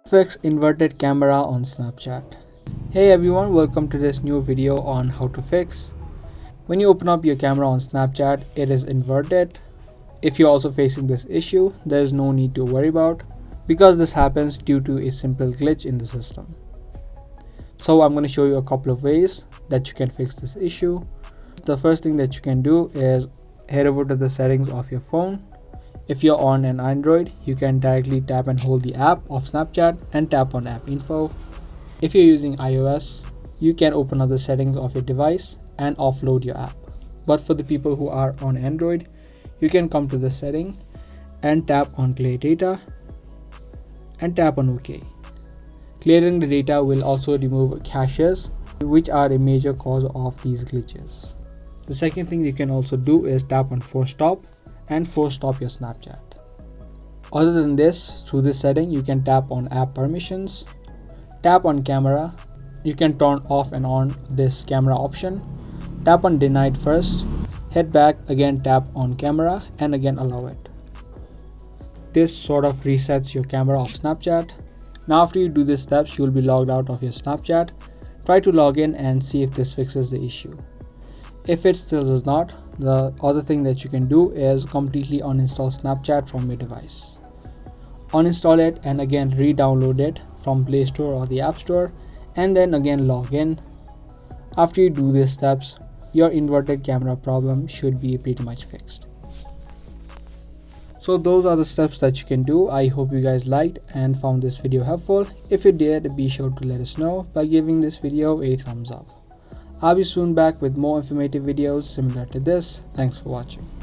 Fix inverted camera on Snapchat. Hey everyone, welcome to this new video on how to fix. When you open up your camera on Snapchat, it is inverted. If you're also facing this issue, there is no need to worry about because this happens due to a simple glitch in the system. So I'm going to show you a couple of ways that you can fix this issue. The first thing that you can do is head over to the settings of your phone. If you're on an Android, you can directly tap and hold the app of Snapchat and tap on app info. If you're using iOS, you can open up the settings of your device and offload your app. But for the people who are on Android, you can come to the setting and tap on clear data and tap on OK. Clearing the data will also remove caches, which are a major cause of these glitches. The second thing you can also do is tap on force stop and force stop your Snapchat. Other than this, through this setting, you can tap on app permissions, tap on camera. You can turn off and on this camera option. Tap on denied first, head back, again tap on camera and again allow it. This sort of resets your camera of Snapchat. Now after you do these steps, you will be logged out of your Snapchat. Try to log in and see if this fixes the issue. If it still does not, the other thing that you can do is completely uninstall Snapchat from your device. Uninstall it and again re-download it from Play Store or the App Store and then again log in. After you do these steps, your inverted camera problem should be pretty much fixed. So those are the steps that you can do. I hope you guys liked and found this video helpful. If you did, be sure to let us know by giving this video a thumbs up. I'll be soon back with more informative videos similar to this. Thanks for watching.